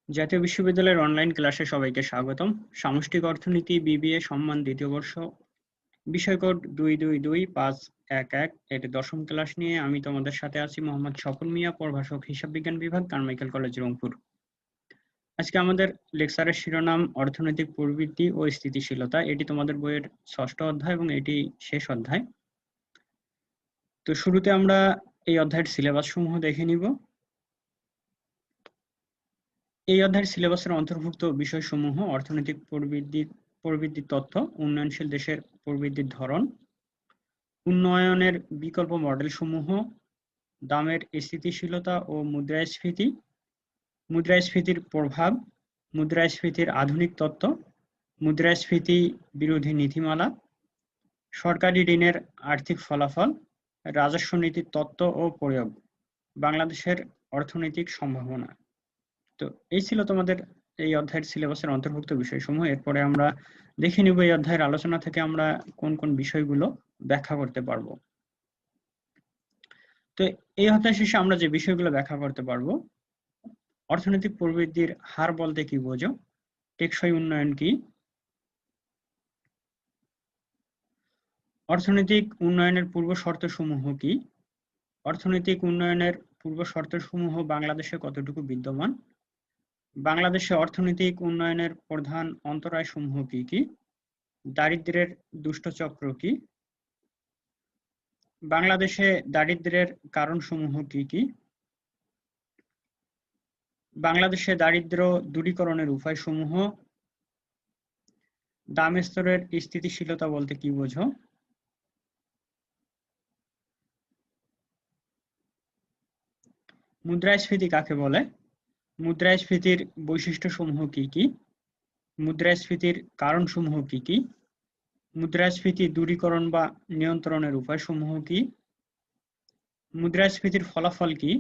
জাতীয় বিশ্ববিদ্যালয়ের অনলাইন ক্লাসে সবাইকে স্বাগতম। সামষ্টিক অর্থনীতি বিবিএ সম্মান দ্বিতীয় বর্ষ, বিষয় কোড 222511 এর দশম ক্লাস নিয়ে আমি তোমাদের সাথে আছি মোহাম্মদ স্বপন মিয়া, প্রভাষক হিসাব বিজ্ঞান বিভাগ, কারমাইকেল কলেজ, রংপুর। আজকে আমাদের লেকচারের শিরোনাম অর্থনৈতিক প্রবৃদ্ধি ও স্থিতিশীলতা। এটি তোমাদের বইয়ের 6ষ্ঠ অধ্যায় এবং এটি শেষ অধ্যায়। তো শুরুতে আমরা এই অধ্যায়ের সিলেবাস সমূহ দেখে নিব। এই অধ্যায়ের সিলেবাসের অন্তর্ভুক্ত বিষয়সমূহ: অর্থনৈতিক প্রবৃদ্ধির তথ্য, উন্নয়নশীল দেশের প্রবৃদ্ধির ধরন, উন্নয়নের বিকল্প মডেল সমূহ, দামের স্থিতিশীলতা ও মুদ্রাস্ফীতি, মুদ্রাস্ফীতির প্রভাব, মুদ্রাস্ফীতির আধুনিক তত্ত্ব, মুদ্রাস্ফীতি বিরোধী নীতিমালা, সরকারি ঋণের আর্থিক ফলাফল, রাজস্ব নীতির তত্ত্ব ও প্রয়োগ, বাংলাদেশের অর্থনৈতিক সম্ভাবনা। তো এই ছিল তোমাদের এই অধ্যায়ের সিলেবাসের অন্তর্ভুক্ত বিষয়সমূহ। এরপরে আমরা দেখে নিব এই অধ্যায়ের আলোচনা থেকে আমরা কোন কোন বিষয়গুলো ব্যাখ্যা করতে পারবো। তো এই অধ্যায় শেষে আমরা যে বিষয়গুলো ব্যাখ্যা করতে পারবো: অর্থনৈতিক প্রবৃদ্ধির হার বলতে কি বোঝো, টেকসই উন্নয়ন কি, অর্থনৈতিক উন্নয়নের পূর্ব শর্ত সমূহ কি, অর্থনৈতিক উন্নয়নের পূর্ব শর্ত সমূহ বাংলাদেশে কতটুকু বিদ্যমান, বাংলাদেশে অর্থনৈতিক উন্নয়নের প্রধান অন্তরায় সমূহ কি কি, দারিদ্র্যের দুষ্টচক্র কি, বাংলাদেশে দারিদ্র্যের কারণসমূহ কি কি, বাংলাদেশে দারিদ্র্য দূরীকরণের উপায়সমূহ, দাম স্তরের স্থিতিশীলতা বলতে কি বোঝো, মুদ্রাস্ফীতি কাকে বলে, মুদ্রাস্ফীতির বৈশিষ্ট্যসমূহ কি কি, মুদ্রাস্ফীতির কারণসমূহ কি কি, মুদ্রাস্ফীতি দূরীকরণ বা নিয়ন্ত্রণের উপায়সমূহ কি, মুদ্রাস্ফীতির ফলাফল কি,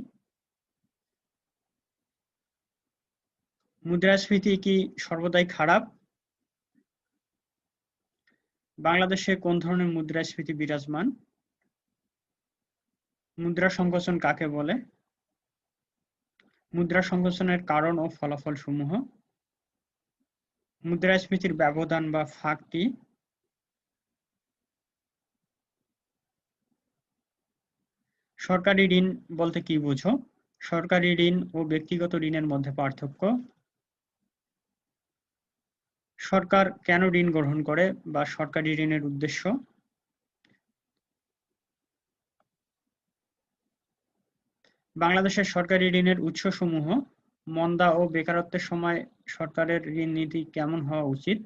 মুদ্রাস্ফীতি কি সর্বদাই খারাপ, বাংলাদেশে কোন ধরনের মুদ্রাস্ফীতি বিরাজমান, মুদ্রা সংকোচন কাকে বলে, মুদ্রা সংকোচনের কারণ ও ফলাফল সমূহ, মুদ্রাস্ফীতির ব্যবধান বা ফাঁক কি, সরকারি ঋণ বলতে কি বোঝো, সরকারি ঋণ ও ব্যক্তিগত ঋণের মধ্যে পার্থক্য, সরকার কেন ঋণ গ্রহণ করে বা সরকারি ঋণের উদ্দেশ্য, বাংলাদেশের সরকারি ঋণের উৎসসমূহ, মন্দা ও বেকারত্বের সময় সরকারের ঋণ নীতি কেমন হওয়া উচিত,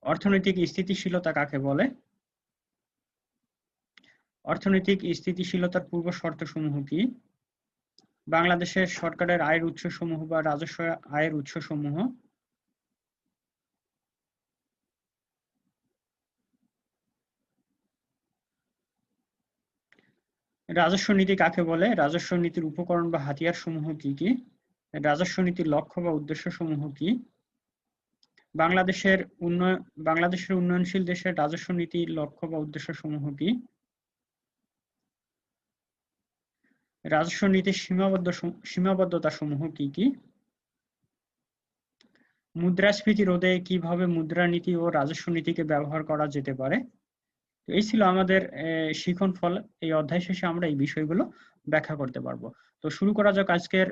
অর্থনৈতিক স্থিতিশীলতা কাকে বলে, অর্থনৈতিক স্থিতিশীলতার পূর্ব শর্তসমূহ কি, বাংলাদেশের সরকারের আয়ের উৎসসমূহ বা রাজস্ব আয়ের উৎসসমূহ, রাজস্ব নীতি কাকে বলে, রাজস্ব নীতির উপকরণ বা হাতিয়ার সমূহ কি কি, রাজস্ব নীতির লক্ষ্য বা উদ্দেশ্য সমূহ কি, বাংলাদেশের উন্নয়নশীল দেশের রাজস্ব নীতির লক্ষ্য বা উদ্দেশ্য সমূহ কি, রাজস্ব নীতির সীমাবদ্ধতা সমূহ কি কি, মুদ্রাস্ফীতি রোধে কিভাবে মুদ্রানীতি ও রাজস্ব নীতিকে ব্যবহার করা যেতে পারে। তো এই ছিল আমাদের শিখন ফল। এই অধ্যায় শেষে আমরা এই বিষয়গুলো ব্যাখ্যা করতে পারবো। তো শুরু করা যাক আজকের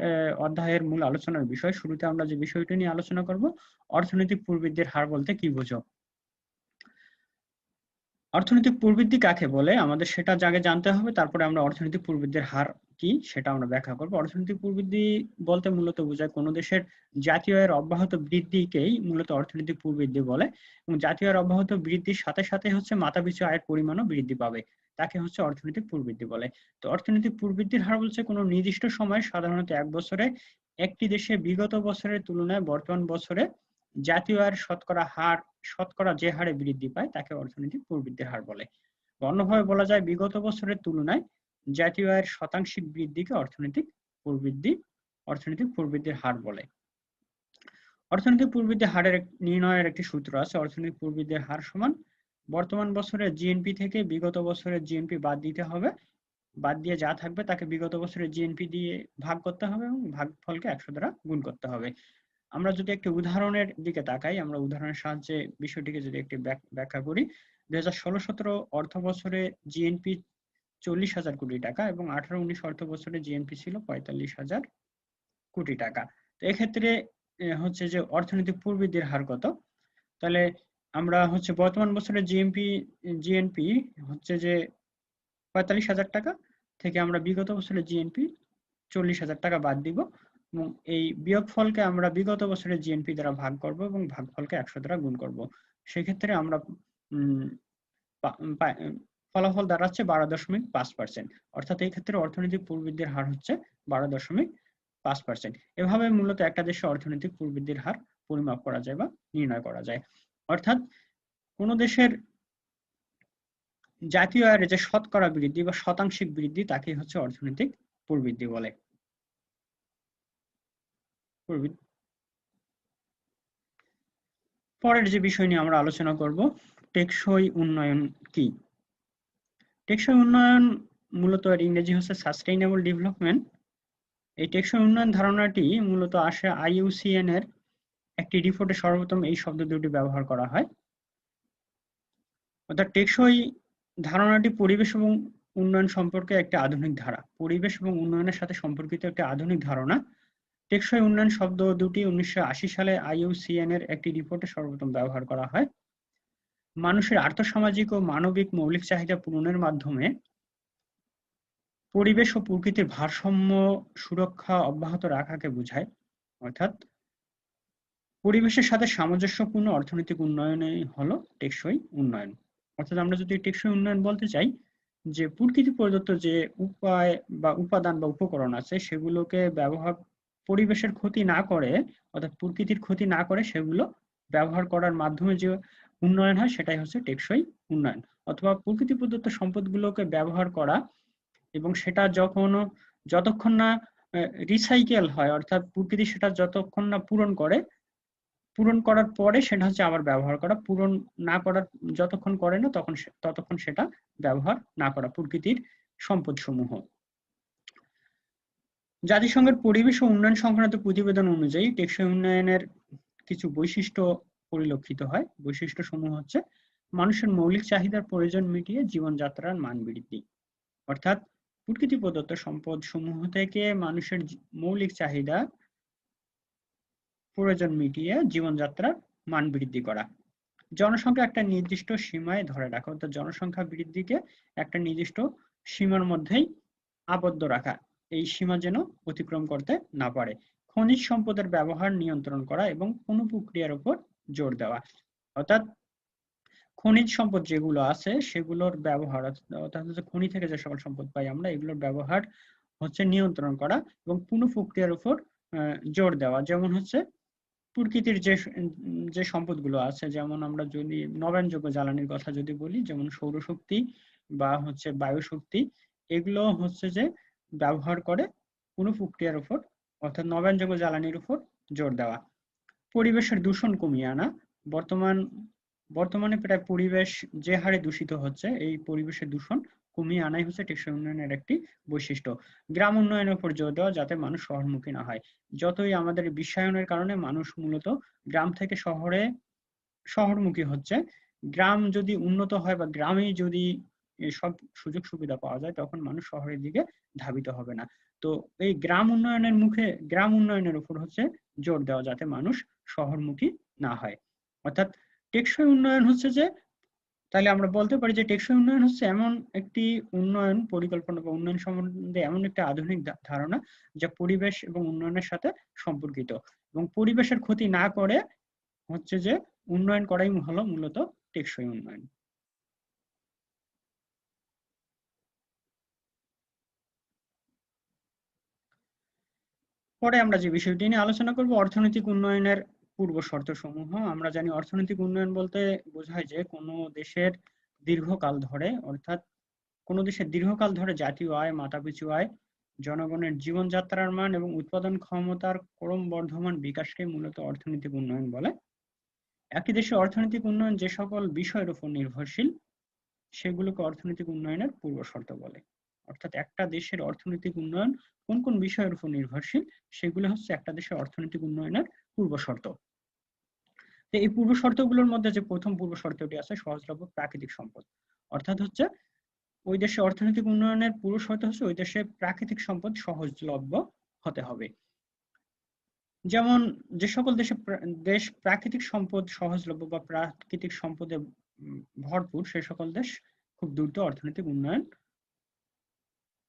অধ্যায়ের মূল আলোচনার বিষয়। শুরুতে আমরা যে বিষয়টি নিয়ে আলোচনা করব, অর্থনৈতিক প্রবৃদ্ধির হার বলতে কি বোঝো। অর্থনৈতিক প্রবৃদ্ধি কাকে বলে আমাদের সেটা আগে জানতে হবে, তারপরে আমরা অর্থনৈতিক প্রবৃদ্ধির হার কি সেটা আমরা ব্যাখ্যা করব। অর্থনৈতিক প্রবৃদ্ধি বলতে মূলত বোঝায় কোনো দেশের জাতীয় আয়ের অব্যাহত বৃদ্ধিকেই মূলত অর্থনৈতিক প্রবৃদ্ধি বলে, এবং জাতীয় আয়ের অব্যাহত বৃদ্ধির সাথে সাথে হচ্ছে মাথাপিছু আয়ের পরিমাণও বৃদ্ধি পাবে, তাকে হচ্ছে অর্থনৈতিক প্রবৃদ্ধি বলে। তো অর্থনৈতিক প্রবৃদ্ধির হার বলছে কোনো নির্দিষ্ট সময়ে, সাধারণত এক বছরে একটি দেশে বিগত বছরের তুলনায় বর্তমান বছরে জাতীয় আয়ের শতকরা যে হারে বৃদ্ধি পায় তাকে অর্থনৈতিক প্রবৃদ্ধির হার বলে। অন্যভাবে বলা যায় বিগত বছরের তুলনায় জাতীয় আয়ের শতাংশিক বৃদ্ধিকে অর্থনৈতিক প্রবৃদ্ধির হার বলে। অর্থনৈতিক প্রবৃদ্ধির হারের নির্ণয়ের একটি সূত্র আছে। অর্থনৈতিক প্রবৃদ্ধির হার সমান বর্তমান বছরের জিএনপি থেকে বিগত বছরের জিএনপি বাদ দিতে হবে বাদ দিয়ে যা থাকবে তাকে বিগত বছরের জিএনপি দিয়ে ভাগ করতে হবে এবং ভাগফলকে 100 দ্বারা গুণ করতে হবে। আমরা যদি একটি উদাহরণের দিকে তাকাই, আমরা উদাহরণের সাহায্যে বিষয়টিকে যদি একটি ব্যাখ্যা করি, 2016-17 অর্থ বছরে জিএনপি 40,000 কোটি টাকা এবং 18-19 অর্থ বছরে জিএনপি ছিল 45,000 কোটি টাকা। তো এক্ষেত্রে হচ্ছে যে অর্থনৈতিক প্রবৃদ্ধির হার কত? তাহলে আমরা হচ্ছে বর্তমান বছরের জিএনপি হচ্ছে যে 45,000 টাকা থেকে আমরা বিগত বছরের জিএনপি 40,000 টাকা বাদ দিব এবং এই বিয়োগফলকে আমরা বিগত বছরের জিএনপি দ্বারা ভাগ করব এবং ভাগফলকে 100 দ্বারা গুণ করব। সেক্ষেত্রে আমরা ফলাফল দাঁড়াচ্ছে 12.5%। অর্থাৎ এই ক্ষেত্রে অর্থনৈতিক প্রবৃদ্ধির হার হচ্ছে 12.5%। এভাবে মূলত একটা দেশের অর্থনৈতিক প্রবৃদ্ধির হার পরিমাপ করা যায় বা নির্ণয় করা যায়। অর্থাৎ কোন দেশের জাতীয় আয়ের যে শতকরা বৃদ্ধি বা শতাংশিক বৃদ্ধি তাকে হচ্ছে অর্থনৈতিক প্রবৃদ্ধি বলে। পরের যে বিষয় নিয়ে আমরা আলোচনা করব, টেকসই উন্নয়ন কি? টেকসই উন্নয়ন মূলত এর ইংরেজি হচ্ছে সাস্টেইনেবল ডেভেলপমেন্ট। এই টেকসই উন্নয়ন ধারণাটি মূলত আসে IUCN এর একটি রিপোর্টে সর্বপ্রথম এই শব্দ দুটি ব্যবহার করা হয়। অর্থাৎ টেকসই ধারণাটি পরিবেশ এবং উন্নয়ন সম্পর্কে একটি আধুনিক ধারা, পরিবেশ এবং উন্নয়নের সাথে সম্পর্কিত একটি আধুনিক ধারণা। টেকসই উন্নয়ন শব্দ দুটি 1980 সালে IUCN এর একটি রিপোর্টে সর্বপ্রথম ব্যবহার করা হয়। মানুষের আর্থসামাজিক ও মানবিক মৌলিক চাহিদা পূরণের মাধ্যমে পরিবেশ ও প্রকৃতির ভারসাম্য সুরক্ষা অব্যাহত রাখাকে বোঝায়। অর্থাৎ পরিবেশের সাথে সামঞ্জস্যপূর্ণ অর্থনৈতিক উন্নয়নই হলো টেকসই উন্নয়ন। অর্থাৎ আমরা যদি টেকসই উন্নয়ন বলতে চাই যে প্রকৃতি প্রদত্ত যে উপায় বা উপাদান বা উপকরণ আছে সেগুলোকে ব্যবহার পরিবেশের ক্ষতি না করে, অর্থাৎ প্রকৃতির ক্ষতি না করে সেগুলো ব্যবহার করার মাধ্যমে যে উন্নয়ন হয় সেটাই হচ্ছে টেকসই উন্নয়ন। অথবা প্রকৃতি প্রদত্ত সম্পদগুলোকে ব্যবহার করা এবং সেটা যতক্ষণ না রিসাইকেল হয়, অর্থাৎ প্রকৃতি সেটা যতক্ষণ না পূরণ করার পরে সেটা হচ্ছে আবার ব্যবহার করা, পূরণ না করার যতক্ষণ করে না ততক্ষণ সেটা ব্যবহার না করা প্রকৃতির সম্পদসমূহ। জাতিসংঘের পরিবেশ ও উন্নয়ন সংক্রান্ত প্রতিবেদন অনুযায়ী টেকসই উন্নয়নের কিছু বৈশিষ্ট্য পরিলক্ষিত হয়। বৈশিষ্ট্য সমূহ হচ্ছে মানুষের মৌলিক চাহিদার প্রয়োজন মিটিয়ে জীবনযাত্রার মান বৃদ্ধি। অর্থাৎ প্রকৃতি প্রদত্ত সম্পদ সমূহ থেকে মানুষের মৌলিক চাহিদা প্রয়োজন মিটিয়ে জীবনযাত্রার মান বৃদ্ধি করা। জনসংখ্যা একটা নির্দিষ্ট সীমায় ধরে রাখা, অর্থাৎ জনসংখ্যা বৃদ্ধিকে একটা নির্দিষ্ট সীমার মধ্যেই আবদ্ধ রাখা, এই সীমা যেন অতিক্রম করতে না পারে। খনিজ সম্পদের ব্যবহার নিয়ন্ত্রণ করা এবং কোনো প্রক্রিয়ার উপর জোর দেওয়া। অর্থাৎ খনিজ সম্পদ যেগুলো আছে সেগুলোর ব্যবহার, অর্থাৎ খনি থেকে যে সকল সম্পদ পাই আমরা, এগুলোর ব্যবহার হচ্ছে নিয়ন্ত্রণ করা এবং পুনঃ প্রক্রিয়ার উপর জোর দেওয়া। যেমন হচ্ছে প্রকৃতির যে সম্পদগুলো আছে, যেমন আমরা যদি নবায়নযোগ্য জ্বালানির কথা যদি বলি, যেমন সৌরশক্তি বা হচ্ছে বায়ু শক্তি, এগুলো হচ্ছে যে ব্যবহার করে পুনঃ প্রক্রিয়ার উপর, অর্থাৎ নবায়নযোগ্য জ্বালানির উপর জোর দেওয়া। পরিবেশের দূষণ কমিয়ে আনা। বর্তমানে প্রায় পরিবেশ যে হারে দূষিত হচ্ছে, এই পরিবেশের দূষণ কমিয়ে আনাই হচ্ছে টেকসই উন্নয়নের একটি বৈশিষ্ট্য। গ্রাম উন্নয়নের উপর জোর দেওয়া, যাতে মানুষ শহরমুখী না হয়। যতই আমাদের বিশ্বায়নের কারণে মানুষ মূলত গ্রাম থেকে শহরমুখী হচ্ছে, গ্রাম যদি উন্নত হয় বা গ্রামেই যদি সব সুযোগ সুবিধা পাওয়া যায়, তখন মানুষ শহরের দিকে ধাবিত হবে না। তো এই গ্রাম উন্নয়নের উপর হচ্ছে জোর দেওয়া, যাতে মানুষ শহরমুখী না হয়। অর্থাৎ টেকসই উন্নয়ন হচ্ছে যে, তাহলে আমরা বলতে পারি যে টেকসই উন্নয়ন হচ্ছে এমন একটি উন্নয়ন পরিকল্পনা বা উন্নয়ন সম্বন্ধে এমন একটি আধুনিক ধারণা যা পরিবেশ এবং উন্নয়নের সাথে সম্পর্কিত এবং পরিবেশের ক্ষতি না করে হচ্ছে যে উন্নয়ন করাই হলো মূলত টেকসই উন্নয়ন। পরে আমরা যে বিষয়টি নিয়ে আলোচনা করব, অর্থনৈতিক উন্নয়নের পূর্ব শর্ত সমূহ। আমরা জানি অর্থনৈতিক উন্নয়ন বলতে বোঝায় যে কোনো দেশের দীর্ঘকাল ধরে, অর্থাৎ কোনো দেশের দীর্ঘকাল ধরে জাতীয় আয়, মাথাপিছু আয়, জনগণের জীবনযাত্রার মান এবং উৎপাদন ক্ষমতার ক্রমবর্ধমান বিকাশকে মূলত অর্থনৈতিক উন্নয়ন বলে। একটি দেশের অর্থনৈতিক উন্নয়ন যে সকল বিষয়ের উপর নির্ভরশীল সেগুলোকে অর্থনৈতিক উন্নয়নের পূর্ব শর্ত বলে। অর্থাৎ একটা দেশের অর্থনৈতিক উন্নয়ন কোন কোন বিষয়ের উপর নির্ভরশীল, সেগুলো হচ্ছে একটা দেশের অর্থনৈতিক উন্নয়নের পূর্ব শর্ত। তো এই পূর্ব শর্তগুলোর মধ্যে যে প্রথম পূর্ব শর্তটি আছে সহজলভ্য প্রাকৃতিক সম্পদ, অর্থাৎ হচ্ছে ওই দেশে অর্থনৈতিক উন্নয়নের পূর্ব শর্ত হচ্ছে ওই দেশে প্রাকৃতিক সম্পদ সহজলভ্য হতে হবে। যেমন যে সকল দেশ প্রাকৃতিক সম্পদ সহজলভ্য বা প্রাকৃতিক সম্পদে ভরপুর, সে সকল দেশ খুব দ্রুত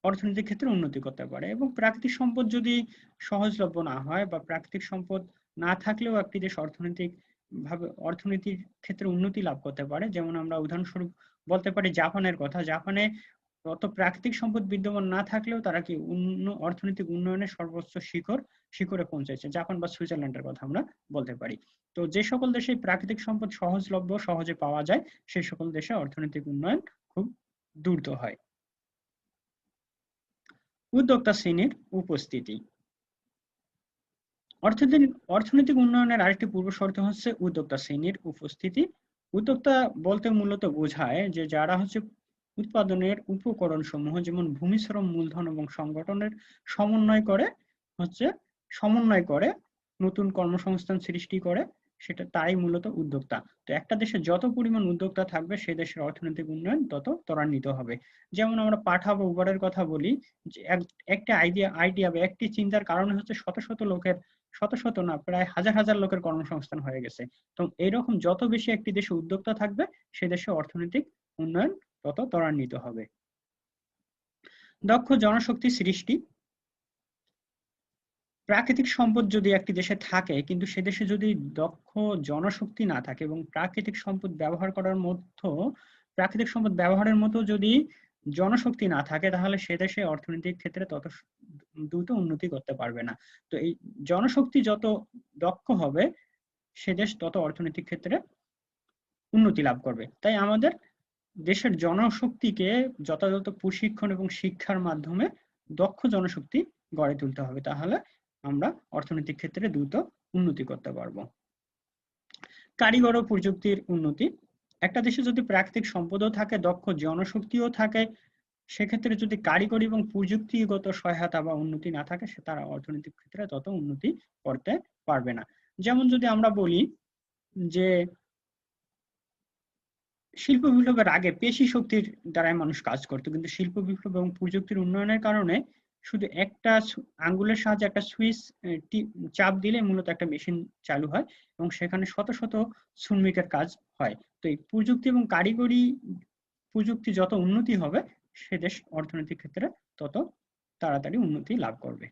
অর্থনৈতিক ক্ষেত্রে উন্নতি করতে পারে। এবং প্রাকৃতিক সম্পদ যদি সহজলভ্য না হয় বা প্রাকৃতিক সম্পদ না থাকলেও একটি দেশ অর্থনীতির ক্ষেত্রে উন্নতি লাভ করতে পারে। যেমন আমরা উদাহরণস্বরূপ বলতে পারি জাপানের কথা। জাপানে অত প্রাকৃতিক সম্পদ বিদ্যমান না থাকলেও তারা কি অর্থনৈতিক উন্নয়নের সর্বোচ্চ শিখরে পৌঁছেছে। জাপান বা সুইজারল্যান্ডের কথা আমরা বলতে পারি। তো যে সকল দেশে প্রাকৃতিক সম্পদ সহজলভ্য, সহজে পাওয়া যায়, সেই সকল দেশে অর্থনৈতিক উন্নয়ন খুব দ্রুত হয়। উদ্যোক্তা শ্রেণীর উপস্থিতি। অর্থনৈতিক উন্নয়নের আরেকটি পূর্ব শর্ত হচ্ছে উদ্যোক্তা শ্রেণীর উপস্থিতি। উদ্যোক্তা বলতে মূলত বোঝায় যে যারা হচ্ছে উৎপাদনের উপকরণ সমূহ যেমন ভূমি, শ্রম, মূলধন এবং সংগঠনের সমন্বয় করে নতুন কর্মসংস্থান সৃষ্টি করে, সেটা তাই মূলত উদ্যোক্তা। তো একটা দেশে যত পরিমাণ উদ্যোক্তা থাকবে সে দেশের অর্থনৈতিক উন্নয়ন তত ত্বরান্বিত হবে। যেমন আমরা পাঠা বা উবারের কথা বলি, যে একটা আইডিয়া বা একটি চিন্তার কারণে হচ্ছে শত না, প্রায় হাজার হাজার লোকের কর্মসংস্থান হয়ে গেছে। তো এইরকম যত বেশি একটি দেশে উদ্যোক্তা থাকবে সে দেশে অর্থনৈতিক উন্নয়ন তত ত্বরান্বিত হবে। দক্ষ জনশক্তি সৃষ্টি। প্রাকৃতিক সম্পদ যদি একটি দেশে থাকে কিন্তু সে দেশে যদি দক্ষ জনশক্তি না থাকে এবং প্রাকৃতিক সম্পদ ব্যবহারের মতো যদি জনশক্তি না থাকে, তাহলে সে দেশে অর্থনৈতিক ক্ষেত্রে তত দ্রুত উন্নতি করতে পারবে না। তো এই জনশক্তি যত দক্ষ হবে সে দেশ তত অর্থনৈতিক ক্ষেত্রে উন্নতি লাভ করবে। তাই আমাদের দেশের জনশক্তিকে যথাযথ প্রশিক্ষণ এবং শিক্ষার মাধ্যমে দক্ষ জনশক্তি গড়ে তুলতে হবে, তাহলে আমরা অর্থনৈতিক ক্ষেত্রে দ্রুত উন্নতি করতে পারবো। কারিগর ও প্রযুক্তির উন্নতি। একটা দেশে যদি প্রাকৃতিক সম্পদও থাকে, দক্ষ জনশক্তিও থাকে, সেক্ষেত্রে যদি কারিগরি এবং প্রযুক্তিগত সহায়তা বা উন্নতি না থাকে, সে তারা অর্থনৈতিক ক্ষেত্রে তত উন্নতি করতে পারবে না। যেমন যদি আমরা বলি যে শিল্প বিপ্লবের আগে পেশি শক্তির দ্বারাই মানুষ কাজ করতো, কিন্তু শিল্প বিপ্লব এবং প্রযুক্তির উন্নয়নের কারণে শুধু একটা আঙ্গুলের সাহায্যে একটা সুইচ চাপ দিলে মূলত একটা মেশিন চালু হয় এবং সেখানে শত শত শ্রমিকের কাজ হয়। তো এই প্রযুক্তি এবং কারিগরি প্রযুক্তি যত উন্নতি হবে সে দেশ অর্থনৈতিক ক্ষেত্রে তত তাড়াতাড়ি উন্নতি লাভ করবে।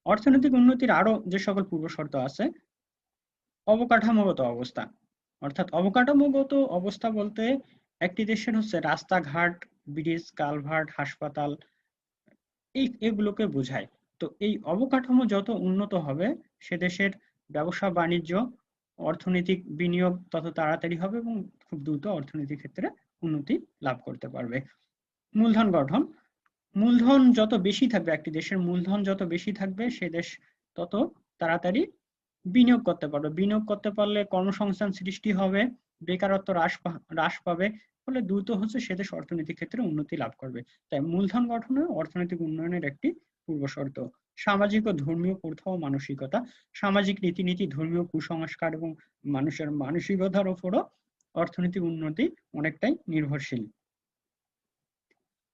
অর্থনৈতিক উন্নতির আরো যে সকল পূর্ব শর্ত আছে, অবকাঠামোগত অবস্থা। অর্থাৎ অবকাঠামোগত অবস্থা বলতে একটি দেশের হচ্ছে রাস্তাঘাট, ব্রিজ, কালভার্ট, হাসপাতাল এগুলোকে বোঝায়। তো এই অবকাঠামো যত উন্নত হবে সে দেশের ব্যবসা বাণিজ্য, অর্থনৈতিক বিনিয়োগ তত তাড়াতাড়ি হবে এবং খুব দ্রুত অর্থনৈতিক ক্ষেত্রে উন্নতি লাভ করতে পারবে। মূলধন গঠন। মূলধন যত বেশি থাকবে, একটি দেশের মূলধন যত বেশি থাকবে সে দেশ তত তাড়াতাড়ি বিনিয়োগ করতে পারবে। বিনিয়োগ করতে পারলে কর্মসংস্থান সৃষ্টি হবে, বেকারত্ব হ্রাস পাবে, ফলে দ্রুত হচ্ছে সে দেশ অর্থনৈতিক ক্ষেত্রে উন্নতি লাভ করবে। তাই মূলধন গঠনে অর্থনৈতিক উন্নয়নের একটি পূর্বশর্ত। সামাজিক ও ধর্মীয় প্রথা ও মানসিকতা। সামাজিক রীতিনীতি, ধর্মীয় কুসংস্কার এবং মানুষের মানসিকতার উপরও অর্থনৈতিক উন্নতি অনেকটাই নির্ভরশীল।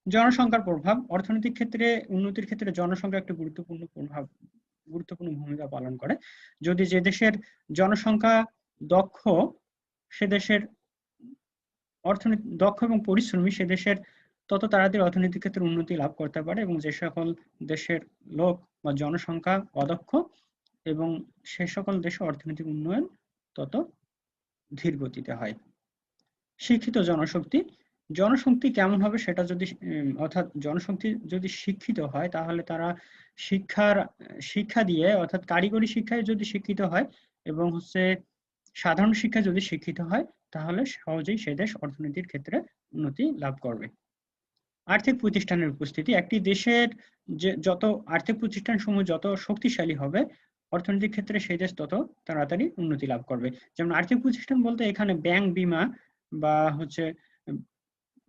জনসংখ্যার প্রভাব। অর্থনৈতিক ক্ষেত্রে উন্নতির ক্ষেত্রে জনসংখ্যা একটি গুরুত্বপূর্ণ ভূমিকা পালন করে। যদি যে দেশের জনসংখ্যা দক্ষ, সে দেশের অর্থনীতি দক্ষ এবং পরিশ্রমী, সে দেশের তত তাড়াতাড়ি অর্থনৈতিক ক্ষেত্রে উন্নতি লাভ করতে পারে। এবং যে সকল দেশের লোক বা জনসংখ্যা অদক্ষ এবং সে সকল দেশে অর্থনৈতিক উন্নয়ন তত ধীর গতিতে হয়। শিক্ষিত জনশক্তি। জনশক্তি কেমন হবে সেটা যদি অর্থাৎ জনশক্তি যদি শিক্ষিত হয় তাহলে তারা শিক্ষা দিয়ে, অর্থাৎ কারিগরি শিক্ষায় যদি শিক্ষিত হয় এবং হচ্ছে সাধারণ শিক্ষায় যদি শিক্ষিত হয়, তাহলে সহজেই সে দেশ অর্থনীতির ক্ষেত্রে উন্নতি লাভ করবে। আর্থিক প্রতিষ্ঠানের উপস্থিতি। একটি দেশের যে যত আর্থিক প্রতিষ্ঠান সমূহ যত শক্তিশালী হবে অর্থনৈতিক ক্ষেত্রে সেই দেশ তত তাড়াতাড়ি উন্নতি লাভ করবে। যেমন আর্থিক প্রতিষ্ঠান বলতে এখানে ব্যাংক, বিমা বা হচ্ছে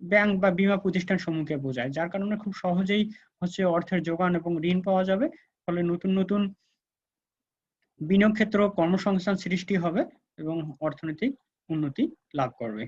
ব্যাংক বা বীমা প্রতিষ্ঠান সমূহকে বোঝায়, যার কারণে খুব সহজেই হচ্ছে অর্থের যোগান এবং ঋণ পাওয়া যাবে। ফলে নতুন নতুন বিনিয়োগ ক্ষেত্র, কর্মসংস্থান সৃষ্টি হবে এবং অর্থনৈতিক উন্নতি লাভ করবে।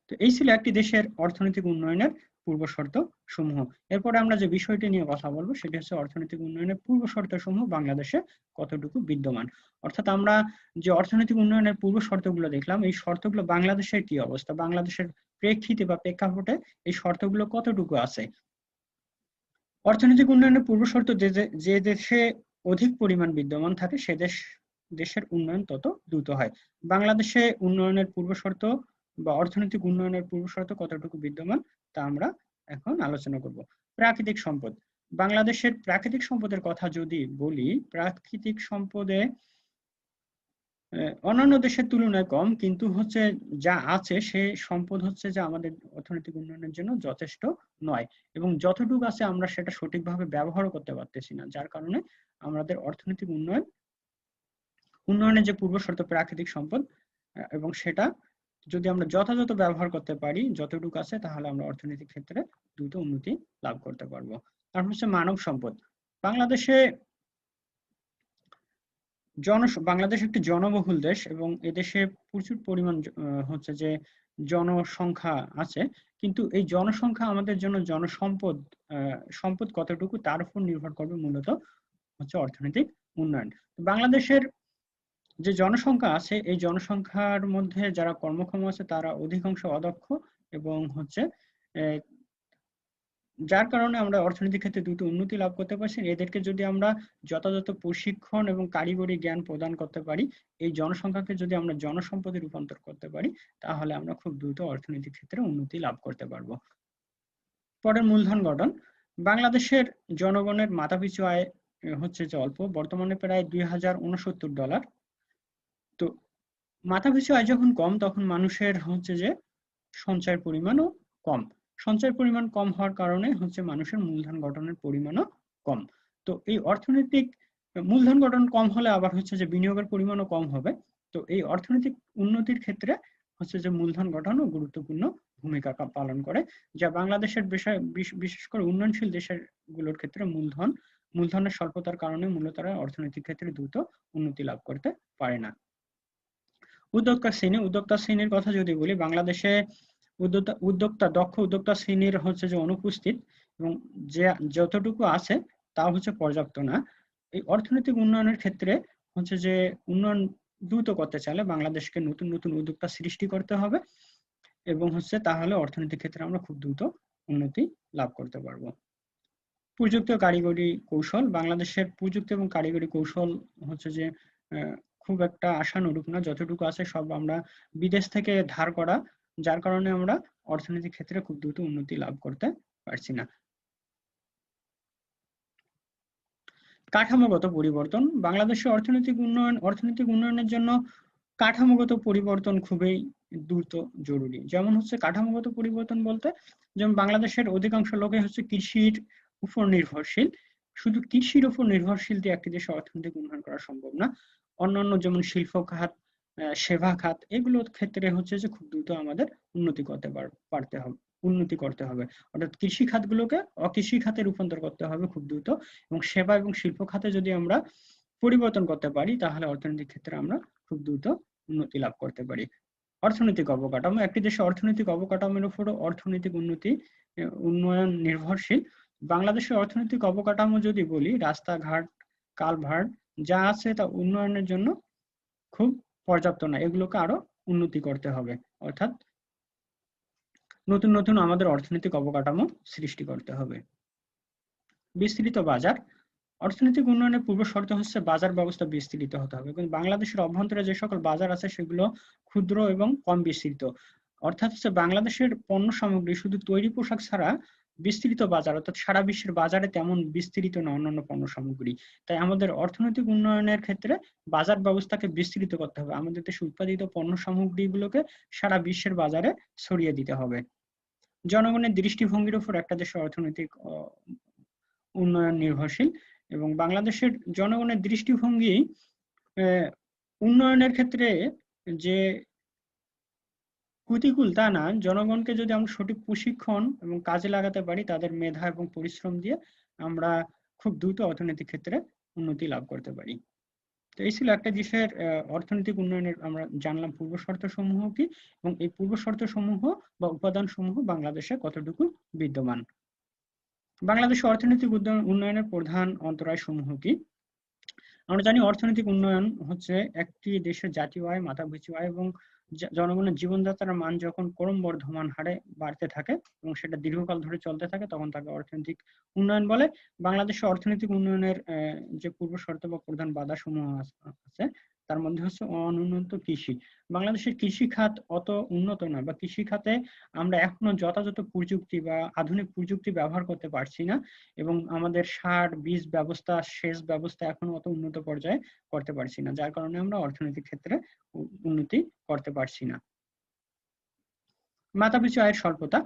তো এই ছিল একটি দেশের অর্থনৈতিক উন্নয়নের পূর্বশর্ত সমূহ। এরপরে আমরা যে বিষয়টি নিয়ে কথা বলবো সেটি হচ্ছে অর্থনৈতিক উন্নয়নের পূর্বশর্ত সমূহ বাংলাদেশে কতটুকু বিদ্যমান। অর্থাৎ আমরা যে অর্থনৈতিক উন্নয়নের পূর্ব শর্তগুলো দেখলাম, এই শর্তগুলো বাংলাদেশের কি অবস্থা, বাংলাদেশের প্রেক্ষিতে বা প্রেক্ষাপটে এই শর্তগুলো কতটুকু আছে। অর্থনৈতিক উন্নয়নের পূর্ব শর্ত যে দেশে অধিক পরিমাণ বিদ্যমান থাকে সে দেশের উন্নয়ন তত দ্রুত হয়। বাংলাদেশে উন্নয়নের পূর্ব শর্ত বা অর্থনৈতিক উন্নয়নের পূর্ব শর্ত কতটুকু বিদ্যমান তা আমরা এখন আলোচনা করব। প্রাকৃতিক সম্পদ। বাংলাদেশের প্রাকৃতিক সম্পদের কথা যদি বলি, প্রাকৃতিক সম্পদে অন্যান্য দেশের তুলনায় কম, কিন্তু হচ্ছে যা আছে সে সম্পদ হচ্ছে যে আমাদের অর্থনৈতিক উন্নয়নের জন্য যথেষ্ট নয়, এবং যতটুকু আছে আমরা সেটা সঠিকভাবে ব্যবহারও করতে পারতেছি না, যার কারণে আমাদের অর্থনৈতিক উন্নয়নের যে পূর্ব শর্ত প্রাকৃতিক সম্পদ, এবং সেটা যদি আমরা যথাযথ ব্যবহার করতে পারি, যতটুকু আছে, তাহলে আমরা অর্থনৈতিক ক্ষেত্রে দ্রুত উন্নতি লাভ করতে পারবো। তারপর হচ্ছে মানব সম্পদ। বাংলাদেশে বাংলাদেশ একটি জনবহুল দেশ এবং এদেশে প্রচুর পরিমাণ হচ্ছে যে জনসংখ্যা আছে, কিন্তু এই জনসংখ্যা আমাদের জন্য সম্পদ কতটুকু তার উপর নির্ভর করবে মূলত হচ্ছে অর্থনৈতিক উন্নয়ন। বাংলাদেশের যে জনসংখ্যা আছে, এই জনসংখ্যার মধ্যে যারা কর্মক্ষম আছে তারা অধিকাংশ অদক্ষ, এবং হচ্ছে যার কারণে আমরা অর্থনৈতিক ক্ষেত্রে দ্রুত উন্নতি লাভ করতে পারছি। এদেরকে যদি আমরা যথাযথ প্রশিক্ষণ এবং কারিগরি জ্ঞান প্রদান করতে পারি, এই জনসংখ্যাকে যদি আমরা জনসম্পদে রূপান্তর করতে পারি, তাহলে আমরা খুব দ্রুত অর্থনৈতিক ক্ষেত্রে উন্নতি লাভ করতে পারবো। পরের মূলধন গঠন। বাংলাদেশের জনগণের মাথাপিছু আয় হচ্ছে যে অল্প, বর্তমানে প্রায় $2069। তো মাথাপিছু আয় যখন কম, তখন মানুষের হচ্ছে যে সঞ্চয়ের পরিমাণও কম। সঞ্চয়ের পরিমাণ কম হওয়ার কারণে হচ্ছে মানুষের মূলধন গঠনের পরিমাণও কম। তো এই অর্থনৈতিক মূলধন গঠন কম হলে আবার হচ্ছে যে বিনিয়োগের পরিমাণও কম হবে। তো এই অর্থনৈতিক উন্নতির ক্ষেত্রে হচ্ছে যে মূলধন গঠনও গুরুত্বপূর্ণ ভূমিকা পালন করে, যা বাংলাদেশের বিশেষ করে উন্নয়নশীল দেশের গুলোর ক্ষেত্রে মূলধনের স্বল্পতার কারণে মূলত তারা অর্থনৈতিক ক্ষেত্রে দ্রুত উন্নতি লাভ করতে পারে না। উদ্যোক্তা শ্রেণীর কথা যদি বলি, বাংলাদেশে দক্ষ উদ্যোক্তা শ্রেণীর হচ্ছে যে অনুপস্থিত, এবং যে যতটুকু আছে তা হচ্ছে পর্যাপ্ত না। এই অর্থনৈতিক উন্নয়নের ক্ষেত্রে হচ্ছে যে উন্নয়ন দ্রুত করতে চাইলে বাংলাদেশকে নতুন নতুন উদ্যোক্তা সৃষ্টি করতে হবে, এবং হচ্ছে তাহলে অর্থনৈতিক ক্ষেত্রে আমরা খুব দ্রুত উন্নতি লাভ করতে পারবো। প্রযুক্তি ও কারিগরি কৌশল। বাংলাদেশের প্রযুক্তি এবং কারিগরি কৌশল হচ্ছে যে খুব একটা আশানুরূপ না, যতটুকু আছে সব আমরা বিদেশ থেকে ধার করা, যার কারণে আমরা অর্থনৈতিক ক্ষেত্রে খুব দ্রুত উন্নতি লাভ করতে পারছি না। কাঠামোগত পরিবর্তন। বাংলাদেশের অর্থনৈতিক উন্নয়নের জন্য কাঠামোগত পরিবর্তন খুবই দ্রুত জরুরি। যেমন হচ্ছে কাঠামোগত পরিবর্তন বলতে, যেমন বাংলাদেশের অধিকাংশ লোকই হচ্ছে কৃষির উপর নির্ভরশীল। শুধু কৃষির উপর নির্ভরশীল দিয়ে একটি দেশের অর্থনৈতিক উন্নয়ন করা সম্ভব না। অন্যান্য যেমন শিল্প খাত, সেবা খাত, এগুলোর ক্ষেত্রে হচ্ছে যে খুব দ্রুত আমাদের উন্নতি করতে হবে। অর্থাৎ কৃষি খাতগুলোকে অকৃষি খাতে রূপান্তর করতে হবে খুব দ্রুত, এবং সেবা এবং শিল্প খাতে যদি আমরা পরিবর্তন করতে পারি, তাহলে অর্থনৈতিক ক্ষেত্রে আমরা খুব দ্রুত উন্নতি লাভ করতে পারি। অর্থনৈতিক অবকাঠামো। একটি দেশের অর্থনৈতিক অবকাঠামোর উপর অর্থনৈতিক উন্নয়ন নির্ভরশীল। বাংলাদেশের অর্থনৈতিক অবকাঠামো যদি বলি, রাস্তাঘাট, কালভার্ট যা আছে তা উন্নয়নের জন্য খুব পর্যাপ্ত না, এগুলোকে আরো উন্নতি করতে হবে। অর্থাৎ নতুন নতুন আমাদের অর্থনৈতিক অবকাঠামো সৃষ্টি করতে হবে। বিস্তৃত বাজার। অর্থনৈতিক উন্নয়নের পূর্ব শর্ত হচ্ছে বাজার ব্যবস্থা বিস্তৃত হতে হবে। কিন্তু বাংলাদেশের অভ্যন্তরে যে সকল বাজার আছে সেগুলো ক্ষুদ্র এবং কম বিস্তৃত। অর্থাৎ হচ্ছে বাংলাদেশের পণ্য সামগ্রী শুধু তৈরি পোশাক ছাড়া বিস্তৃত বাজার, অর্থাৎ সারা বিশ্বের বাজারে তেমন বিস্তৃত না অন্যান্য পণ্য সামগ্রী। তাই আমাদের অর্থনৈতিক উন্নয়নের ক্ষেত্রে বাজার ব্যবস্থাকে বিস্তৃত করতে হবে। আমাদের দেশে উৎপাদিত পণ্য সামগ্রীগুলোকে সারা বিশ্বের বাজারে ছড়িয়ে দিতে হবে। জনগণের দৃষ্টিভঙ্গির উপর একটা দেশের অর্থনৈতিক উন্নয়ন নির্ভরশীল, এবং বাংলাদেশের জনগণের দৃষ্টিভঙ্গি উন্নয়নের ক্ষেত্রে যে প্রতিকূল তা না, জনগণকে যদি আমরা সঠিক প্রশিক্ষণ এবং কাজে লাগাতে পারি, তাদের মেধা এবং পরিশ্রম দিয়ে আমরা খুব দ্রুত অর্থনৈতিক ক্ষেত্রে উন্নতি লাভ করতে পারি। তো এই ছিল একটা দেশের অর্থনৈতিক উন্নয়নের আমরা জানলাম পূর্ব শর্ত সমূহ কি, এবং এই পূর্ব শর্ত সমূহ বা উপাদান সমূহ বাংলাদেশে কতটুকু বিদ্যমান। বাংলাদেশের অর্থনৈতিক উন্নয়নের প্রধান অন্তরায় সমূহ কি? আমরা জানি অর্থনৈতিক উন্নয়ন হচ্ছে একটি দেশের জাতীয় আয়, মাথাপিছু আয় এবং জনগণের জীবনযাত্রার মান যখন ক্রমবর্ধমান হারে বাড়তে থাকে এবং সেটা দীর্ঘকাল ধরে চলতে থাকে, তখন তাকে অর্থনৈতিক উন্নয়ন বলে। বাংলাদেশের অর্থনৈতিক উন্নয়নের যে পূর্ব শর্ত বা প্রধান বাধা সমূহ আছে, তার মধ্যে হচ্ছে অনুন্নত কৃষি। বাংলাদেশের কৃষি খাত অত উন্নত নয়, বা কৃষি খাতে আমরা এখনো যথাযথ প্রযুক্তি বা আধুনিক প্রযুক্তি ব্যবহার করতে পারছি না, এবং আমাদের সার, বীজ ব্যবস্থা, সেচ ব্যবস্থা এখনো অত উন্নত পর্যায়ে করতে পারছি না, যার কারণে আমরা অর্থনৈতিক ক্ষেত্রে উন্নতি করতে পারছি না। মাথাপিছু আয়ের স্বল্পতা।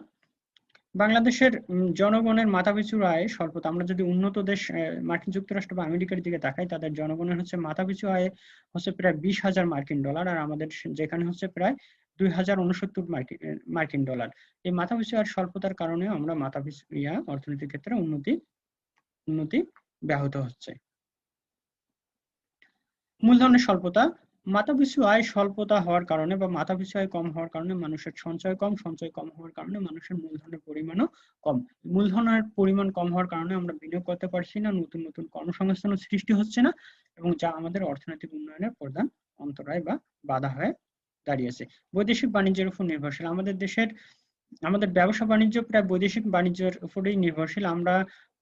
বাংলাদেশের জনগণের মাথাপিছু আয় স্বল্পতা। আমরা যদি উন্নত দেশ মার্কিন যুক্তরাষ্ট্র বা আমেরিকার দিকে তাকাই, তাদের জনগণের হচ্ছে মাথাপিছু আয় হচ্ছে প্রায় 20,000 মার্কিন ডলার, আর আমাদের যেখানে হচ্ছে প্রায় 2069 মার্কিন ডলার। এই মাথাপিছু আয়ের স্বল্পতার কারণে আমরা মাথাপিছু অর্থনৈতিক ক্ষেত্রে উন্নতি ব্যাহত হচ্ছে। মূলধনের স্বল্পতা। মাথাপিছু আয় স্বল্পতা হওয়ার কারণে বা মাথাপিছু আয় কম হওয়ার কারণে মানুষের সঞ্চয় কম হওয়ার কারণে মানুষের মূলধনের পরিমাণও কম। মূলধনের পরিমাণ কম হওয়ার কারণে আমরা বিনিয়োগ করতে পারছি না, নতুন নতুন কর্মসংস্থানের সৃষ্টি হচ্ছে না, এবং যা আমাদের অর্থনৈতিক উন্নয়নের প্রধান অন্তরায় বা বাধা হয়ে দাঁড়িয়েছে। বৈদেশিক বাণিজ্যের উপর নির্ভরশীল। আমাদের ব্যবসা বাণিজ্য প্রায় বৈদেশিক বাণিজ্যের উপরেই নির্ভরশীল। আমরা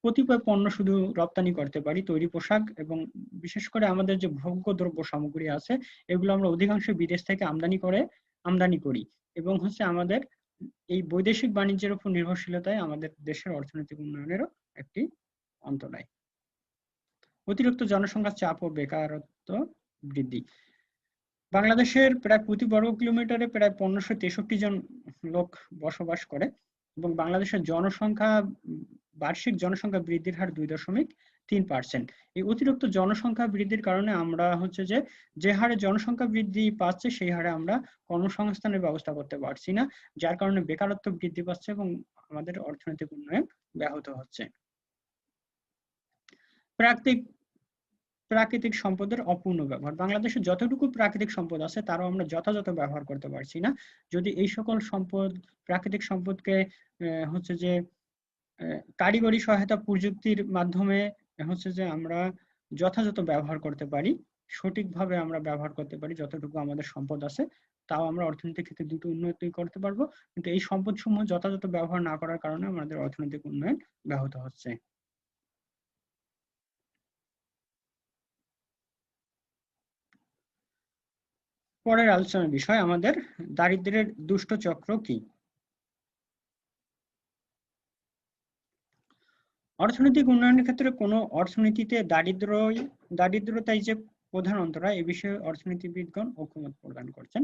কতিপয় পণ্য শুধু রপ্তানি করতে পারি, তৈরি পোশাক, এবং বিশেষ করে আমাদের যে ভোগ্য দ্রব্য সামগ্রী আছে, এগুলো আমরা অধিকাংশ বিদেশ থেকে আমদানি করি, এবং হচ্ছে আমাদের এই বৈদেশিক বাণিজ্যের উপর নির্ভরশীলতায় আমাদের দেশের অর্থনৈতিক উন্নয়নেরও একটি অন্তরায়। অতিরিক্ত জনসংখ্যার চাপ ও বেকারত্ব বৃদ্ধি। বাংলাদেশের প্রায় প্রতি বর্গ কিলোমিটারে প্রায় 1563 জন লোক বসবাস করে, এবং বাংলাদেশের বার্ষিক জনসংখ্যা বৃদ্ধির হার 2.3%। এই অতিরিক্ত জনসংখ্যা বৃদ্ধির কারণে আমরা হচ্ছে যে হারে জনসংখ্যা বৃদ্ধি পাচ্ছে, সেই হারে আমরা কর্মসংস্থানের ব্যবস্থা করতে পারছি না, যার কারণে বেকারত্ব বৃদ্ধি পাচ্ছে এবং আমাদের অর্থনৈতিক উন্নয়ন ব্যাহত হচ্ছে। প্রাকৃতিক সম্পদের অপূর্ণ ব্যবহার। বাংলাদেশে যতটুকু প্রাকৃতিক সম্পদ আছে, তারও আমরা যথাযথ ব্যবহার করতে পারছি না। যদি এই সকল প্রাকৃতিক সম্পদকে হচ্ছে যে কারিগরি সহায়তা প্রযুক্তির মাধ্যমে হচ্ছে যে আমরা যথাযথ ব্যবহার করতে পারি, সঠিকভাবে আমরা ব্যবহার করতে পারি, যতটুকু আমাদের সম্পদ আছে, তাও আমরা অর্থনৈতিক ক্ষেত্রে দ্রুত উন্নতি করতে পারবো। কিন্তু এই সম্পদ সমূহ যথাযথ ব্যবহার না করার কারণে আমাদের অর্থনৈতিক উন্নয়ন ব্যাহত হচ্ছে। পরের আলোচনার বিষয় আমাদের দারিদ্র্যের দুষ্ট চক্র কি। অর্থনৈতিক উন্নয়নের ক্ষেত্রে কোনো অর্থনীতিতে দারিদ্রতাই যে প্রধান অন্তরায়, এ বিষয়ে অর্থনীতিবিদগণ ঐকমত্য প্রদান করছেন।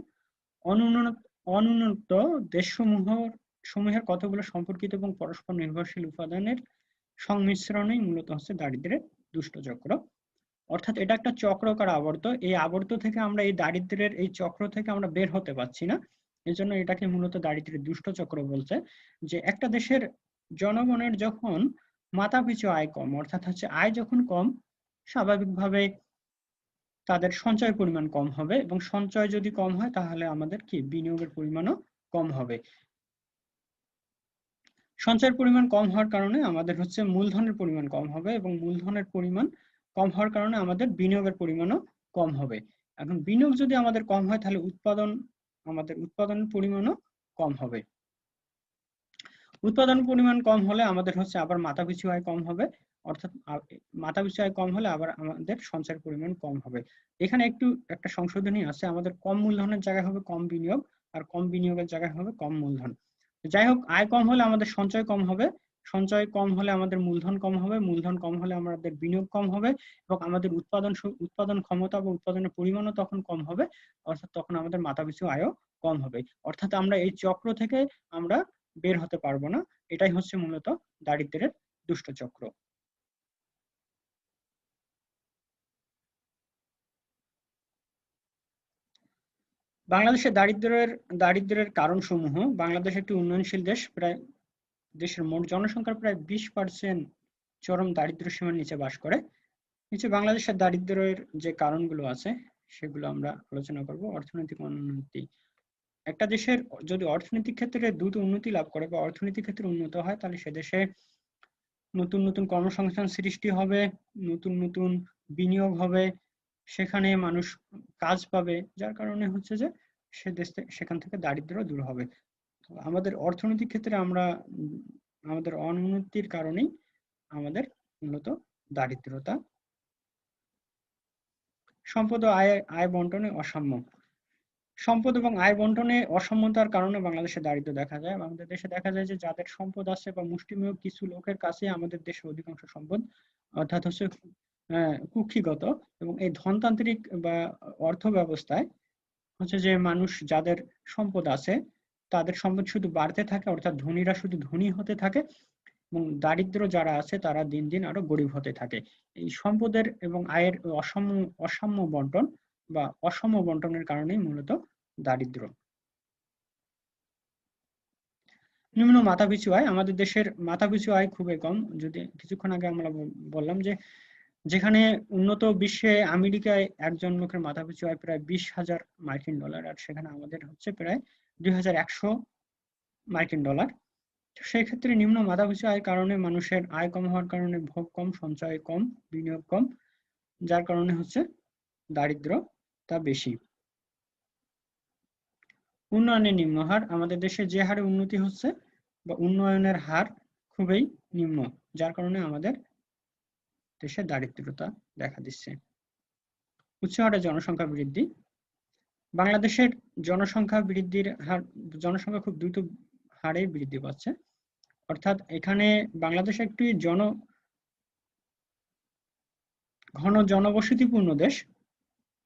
অনুন্নত দেশসমূহের কতগুলো সম্পর্কিত এবং পরস্পর নির্ভরশীল উপাদানের সংমিশ্রণই মূলত হচ্ছে দারিদ্র্যের দুষ্ট চক্র। অর্থাৎ এটা একটা চক্রাকার আবর্ত। এই আবর্ত থেকে আমরা এই দারিদ্র্যের এই চক্র থেকে আমরা বের হতে পারছি না, এজন্য এটাকে মূলত দারিদ্র্যের দুষ্ট চক্র বলছে। যে একটা দেশের জনগণের যখন মাথাপিছু আয় কম, অর্থাৎ হচ্ছে আয় যখন কম, স্বাভাবিকভাবে তাদের সঞ্চয় পরিমাণ কম হবে, এবং সঞ্চয় যদি কম হয় তাহলে আমাদের কি বিনিয়োগের পরিমাণও কম হবে। সঞ্চয়ের পরিমাণ কম হওয়ার কারণে আমাদের হচ্ছে মূলধনের পরিমাণ কম হবে, এবং মূলধনের পরিমাণ কম হওয়ার কারণে আমাদের বিনিয়োগের পরিমাণও কম হবে। এখন বিনিয়োগ যদি আমাদের কম হয়, তাহলে উৎপাদনের পরিমাণও কম হবে। উৎপাদন পরিমাণ কম হলে আমাদের হচ্ছে আবার মাথাপিছু আয় কম হবে, অর্থাৎ মাথাপিছু আয় কম হলে আবার আমাদের সঞ্চয়ের পরিমাণ কম হবে। এখানে একটা সংশোধনী আছে, আমাদের কম মূলধনের জায়গায় হবে কম বিনিয়োগ, আর কম বিনিয়োগের জায়গায় হবে কম মূলধন। যাই হোক, আয় কম হলে আমাদের সঞ্চয় কম হবে, সঞ্চয় কম হলে আমাদের মূলধন কম হবে, মূলধন কম হলে আমাদের বিনিয়োগ কম হবে, এবং আমাদের উৎপাদন ক্ষমতা বা উৎপাদনের পরিমাণও তখন কম হবে, অর্থাৎ তখন আমাদের মাথাপিছু আয়ও কম হবে। অর্থাৎ আমরা এই চক্র থেকে আমরা বের হতে পারবো না। এটাই হচ্ছে মূলত দারিদ্র্যের দুষ্ট চক্র। বাংলাদেশের দারিদ্র্যের কারণসমূহ। বাংলাদেশ একটি উন্নয়নশীল দেশ। প্রায় দেশের মোট জনসংখ্যার প্রায় 20% চরম দারিদ্র্য সীমার নিচে বাস করে। নিচে বাংলাদেশের দারিদ্র্যের যে কারণগুলো আছে সেগুলো আমরা আলোচনা করব। অর্থনৈতিক উন্নতি। একটা দেশের যদি অর্থনৈতিক ক্ষেত্রে দ্রুত উন্নতি লাভ করে বা অর্থনৈতিক ক্ষেত্রে উন্নত হয়, তাহলে সে দেশে নতুন নতুন কর্মসংস্থান সৃষ্টি হবে, নতুন নতুন বিনিয়োগ হবে, সেখানে মানুষ কাজ পাবে, যার কারণে হচ্ছে যে সেখান থেকে দারিদ্র্য দূর হবে। আমাদের অর্থনৈতিক ক্ষেত্রে আমরা আমাদের অনুন্নতির কারণেই আমাদের মূলত দারিদ্রতা। সম্পদ ও আয় বন্টনে অসাম্য। সম্পদ এবং আয় বন্টনে অসমতার কারণে বাংলাদেশে দারিদ্র্য দেখা যায়। আমাদের দেশে দেখা যায় যে যাদের সম্পদ আছে বা মুষ্টিমেয় কিছু লোকের কাছে আমাদের দেশে অধিকাংশ সম্পদ, অর্থাৎ হচ্ছে কুক্ষিগত, এবং এই ধনতান্ত্রিক বা অর্থ ব্যবস্থায় হচ্ছে যে মানুষ যাদের সম্পদ আছে তাদের সম্পদ শুধু বাড়তে থাকে, অর্থাৎ ধনীরা শুধু ধনী হতে থাকে এবং দারিদ্র যারা আছে তারা দিন দিন আরো গরিব হতে থাকে। এই সম্পদের এবং আয়ের অসাম্য বন্টন বা অসম বন্টনের কারণেই মূলত দারিদ্র। নিম্ন মাথাপিছু আয়। আমাদের দেশের মাথাপিছু আয় খুবই কম। যদি কিছুক্ষণ আগে আমরা বললাম যে যেখানে উন্নত বিশ্বে আমেরিকায় একজন লোকের মাথাপিছু আয় প্রায় 20,000 মার্কিন ডলার, আর সেখানে আমাদের হচ্ছে প্রায় 2,100 মার্কিন ডলার। সেই ক্ষেত্রে নিম্ন মাথাপিছু আয়ের কারণে মানুষের আয় কম হওয়ার কারণে ভোগ কম, সঞ্চয় কম, বিনিয়োগ কম, যার কারণে হচ্ছে দারিদ্রতা বেশি। উন্নয়নের নিম্ন হার। আমাদের দেশে যে হারে উন্নতি হচ্ছে বা উন্নয়নের হার খুবই নিম্ন, যার কারণে আমাদের দেশে দারিদ্রতা দেখা দিচ্ছে। উচ্চ হারে জনসংখ্যা বৃদ্ধি। বাংলাদেশের জনসংখ্যা খুব দ্রুত হারে বৃদ্ধি পাচ্ছে। অর্থাৎ এখানে বাংলাদেশ একটি ঘন জনবসতিপূর্ণ দেশ।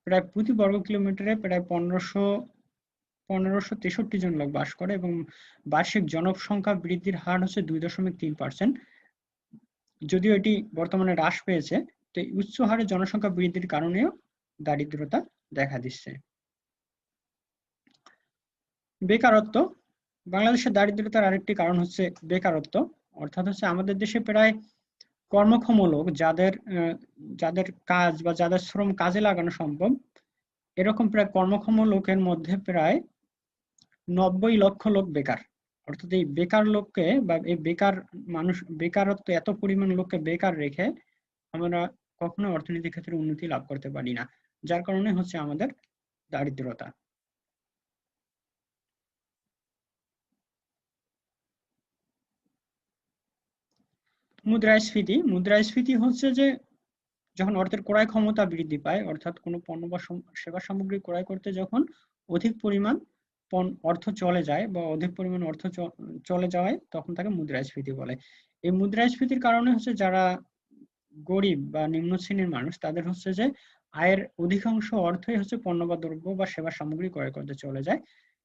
প্রায় প্রতি বর্গ কিলোমিটারে প্রায় 1563 জন লোক বাস করে এবং বার্ষিক জনসংখ্যা বৃদ্ধির হার হচ্ছে 2.3%। যদিও এটি বর্তমানে হ্রাস পেয়েছে, তো এই উচ্চ হারে জনসংখ্যা বৃদ্ধির কারণেও দারিদ্রতা দেখা দিচ্ছে। বেকারত্ব। বাংলাদেশের দারিদ্রতার আরেকটি কারণ হচ্ছে বেকারত্ব। অর্থাৎ হচ্ছে আমাদের দেশে প্রায় কর্মক্ষম লোক যাদের কাজ বা যাদের শ্রম কাজে লাগানো সম্ভব, এরকম প্রায় কর্মক্ষম লোকের মধ্যে প্রায় 90 লক্ষ লোক বেকার। অর্থাৎ এই বেকার লোককে বা এই বেকারত্ব এত পরিমাণ লোককে বেকার রেখে আমরা কখনো অর্থনৈতিক ক্ষেত্রে উন্নতি লাভ করতে পারি না, যার কারণে হচ্ছে আমাদের দারিদ্রতা। মুদ্রাস্ফীতি। মুদ্রাস্ফীতি হচ্ছে যে যখন অর্থের ক্রয় ক্ষমতা বৃদ্ধি পায়, অর্থাৎ কোনো পণ্য বা সেবা সামগ্রী ক্রয় করতে যখন অধিক পরিমাণ অর্থ চলে যায় বা অধিক পরিমাণ অর্থ চলে যাওয়ায় তখন তাকে মুদ্রাস্ফীতি বলে। এই মুদ্রাস্ফীতির কারণে হচ্ছে যারা গরিব বা নিম্ন শ্রেণীর মানুষ, তাদের হচ্ছে যে আয়ের অধিকাংশ অর্থই হচ্ছে পণ্য বা দ্রব্য বা সেবা সামগ্রী ক্রয় করতে চলে যায়।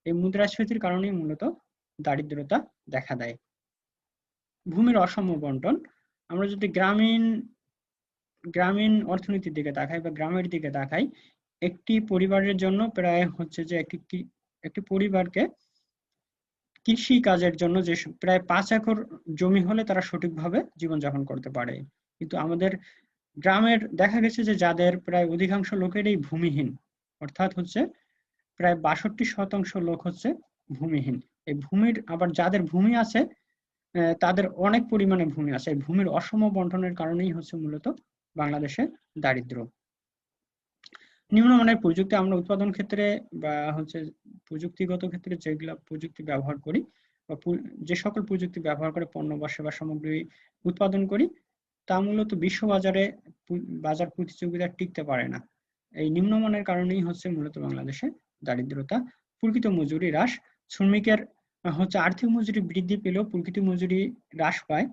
এই মুদ্রাস্ফীতির কারণেই মূলত দারিদ্রতা দেখা দেয়। ভূমির অসম বন্টন। আমরা যদি গ্রামীণ অর্থনীতির দিকে তাকাই বা গ্রামের দিকে তাকাই, একটি পরিবারের জন্য প্রায় হচ্ছে যে একটি পরিবারকে কৃষি কাজের জন্য যে প্রায় 5 একর জমি হলে তারা সঠিকভাবে জীবনযাপন করতে পারে। কিন্তু আমাদের গ্রামের দেখা গেছে যে যাদের প্রায় অধিকাংশ লোকেরই ভূমিহীন, অর্থাৎ হচ্ছে প্রায় 62% লোক হচ্ছে ভূমিহীন। এই ভূমির আবার যাদের ভূমি আছে তাদের অনেক পরিমাণে ভূমি আছে। ভূমির অসম বন্টনের কারণেই হচ্ছে মূলত বাংলাদেশে দারিদ্র। নিম্নমানের প্রযুক্তি। আমরা উৎপাদন ক্ষেত্রে বা হচ্ছে প্রযুক্তিগত ক্ষেত্রে যেগুলা প্রযুক্তি ব্যবহার করি বা যে সকল প্রযুক্তি ব্যবহার করে পণ্য বা সেবা সামগ্রী উৎপাদন করি, তা মূলত বিশ্ববাজারে বাজার প্রতিযোগিতায় টিকতে পারে না। এই নিম্নমানের কারণেই হচ্ছে মূলত বাংলাদেশে দারিদ্রতা। প্রকৃত মজুরি হ্রাস। শ্রমিকের হচ্ছে আর্থিক মজুরি বৃদ্ধি পেলেও প্রকৃত মজুরি হ্রাস পায়।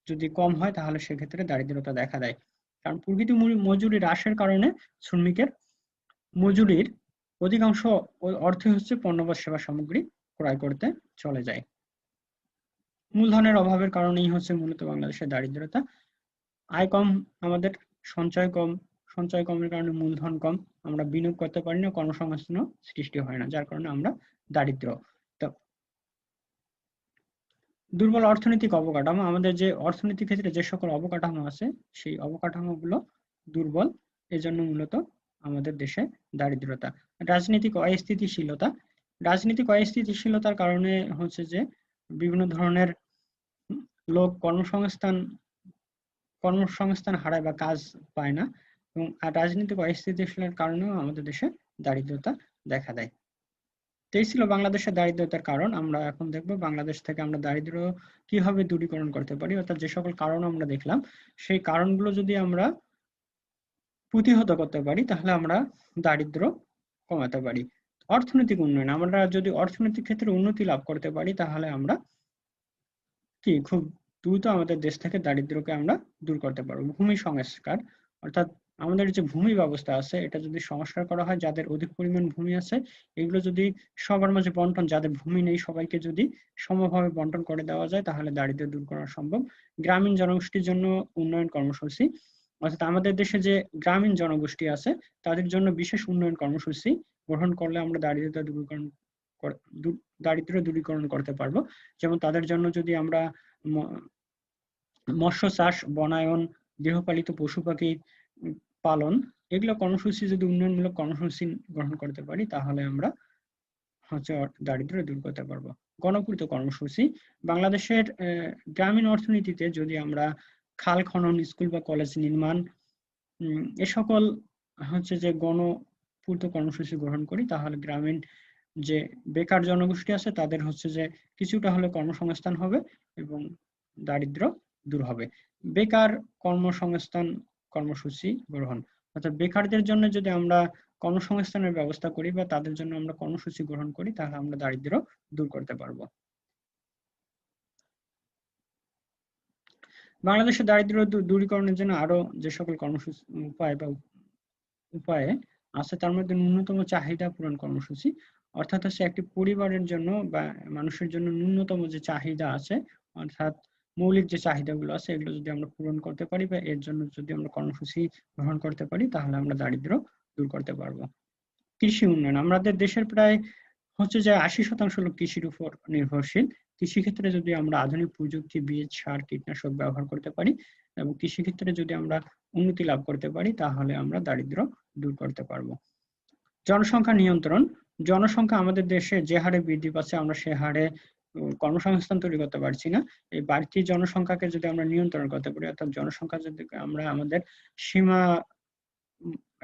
যদি কম হয় তাহলে সেক্ষেত্রে দারিদ্রতা দেখা দেয়। কারণ প্রকৃত মজুরি হ্রাসের কারণে শ্রমিকের মজুরির অধিকাংশ অর্থ হচ্ছে পণ্য বা সেবা সামগ্রী ক্রয় করতে চলে যায়। মূলধনের অভাবের কারণেই হচ্ছে মূলত বাংলাদেশের দারিদ্রতা। আয় কম, আমাদের সঞ্চয় কমের কারণে মূলধন কম। আমরা বিনিয়োগ করতে পারি না, কর্মসংস্থানও সৃষ্টি হয় না, যার কারণে আমরা দারিদ্র। তো দুর্বল অর্থনৈতিক অবকাঠামো, আমাদের যে অর্থনীতির ক্ষেত্রে যে সকল অবকাঠামো আছে সেই অবকাঠামোগুলো দুর্বল, এজন্য মূলত আমাদের দেশে দারিদ্রতা। রাজনৈতিক অস্থিতিশীলতা, রাজনৈতিক অস্থিতিশীলতার কারণে হচ্ছে যে বিভিন্ন ধরনের লোক কর্মসংস্থান হারায় বা কাজ পায় না, এবং রাজনৈতিক অস্থিতিশীলতার কারণেও আমাদের দেশে দারিদ্রতা দেখা দেয়। তো এই ছিল বাংলাদেশের দারিদ্রতার কারণ। আমরা এখন দেখব বাংলাদেশ থেকে আমরা দারিদ্র কিভাবে দূরীকরণ করতে পারি, অর্থাৎ যে সকল কারণ আমরা দেখলাম সেই কারণগুলো যদি আমরা প্রতিহত করতে পারি তাহলে আমরা দারিদ্র কমাতে পারি। অর্থনৈতিক উন্নয়ন, আমরা যদি অর্থনৈতিক ক্ষেত্রে উন্নতি লাভ করতে পারি তাহলে আমরা কি খুব দ্রুত আমাদের দেশ থেকে দারিদ্রকে আমরা দূর করতে পারবো। ভূমি সংস্কার, অর্থাৎ আমাদের যে ভূমি ব্যবস্থা আছে এটা যদি সংস্কার করা হয়, যাদের অধিক পরিমাণ ভূমি আছে এগুলো যদি সবার মাঝে বন্টন, যাদের ভূমি নেই সবাইকে যদি সমভাবে বন্টন করে দেওয়া যায় তাহলে দারিদ্র দূর করা সম্ভব। গ্রামীণ জনগোষ্ঠীর জন্য উন্নয়ন কর্মসূচি, অর্থাৎ আমাদের দেশে যে গ্রামীণ জনগোষ্ঠী আছে তাদের জন্য বিশেষ উন্নয়ন কর্মসূচি গ্রহণ করলে আমরা দারিদ্র দূরীকরণ করতে পারবো। যেমন তাদের জন্য যদি আমরা মৎস্য চাষ, বনায়ন, গৃহপালিত পশু পাখি পালন, এগুলো কর্মসূচি যদি উন্নয়নমূলক কর্মসূচি গ্রহণ করতে পারি তাহলে আমরা হচ্ছে দারিদ্র দূর করতে পারবো। গণপূর্ত কর্মসূচি, বাংলাদেশের গ্রামীণ অর্থনীতিতে যদি আমরা খাল খনন, স্কুল বা কলেজ নির্মাণ, এ সকল হচ্ছে যে গণপূর্ত কর্মসূচি গ্রহণ করি তাহলে গ্রামীণ যে বেকার জনগোষ্ঠী আছে তাদের হচ্ছে যে কিছুটা হলে কর্মসংস্থান হবে এবং দারিদ্র দূর হবে। বেকার কর্মসংস্থান কর্মসূচি গ্রহণ, অর্থাৎ বেকারদের জন্য যদি আমরা কর্মসংস্থানের ব্যবস্থা করি বা তাদের জন্য আমরা কর্মসূচি গ্রহণ করি তাহলে আমরা দারিদ্র দূর করতে পারবো। বাংলাদেশের দারিদ্র দূরীকরণের জন্য আরো যে সকল কর্মসূচি উপায়ে আছে তার মধ্যে ন্যূনতম চাহিদা পূরণ কর্মসূচি, অর্থাৎ হচ্ছে একটি পরিবারের জন্য বা মানুষের জন্য ন্যূনতম যে চাহিদা আছে, অর্থাৎ মৌলিক যে চাহিদাগুলো আছে এগুলো যদি আমরা পূরণ করতে পারি বা এর জন্য যদি আমরা কর্মসূচি গ্রহণ করতে পারি তাহলে আমরা দারিদ্র দূর করতে পারবো। কৃষি উন্নয়ন, আমাদের দেশের প্রায় হচ্ছে যে 80% লোক কৃষির উপর নির্ভরশীল। কৃষিক্ষেত্রে যদি আমরা আধুনিক প্রযুক্তি, বীজ, সার, কীটনাশক ব্যবহার করতে পারি এবং কৃষিক্ষেত্রে যদি আমরা উন্নতি লাভ করতে পারি তাহলে আমরা দারিদ্র দূর করতে পারবো। জনসংখ্যা নিয়ন্ত্রণ, জনসংখ্যা আমাদের দেশে যে হারে বৃদ্ধি পাচ্ছে আমরা সে হারে কর্মসংস্থান তৈরি করতে পারছি না। এই বাড়তি জনসংখ্যাকে যদি আমরা নিয়ন্ত্রণ করতে পারি, অর্থাৎ জনসংখ্যা যদি আমরা আমাদের সীমা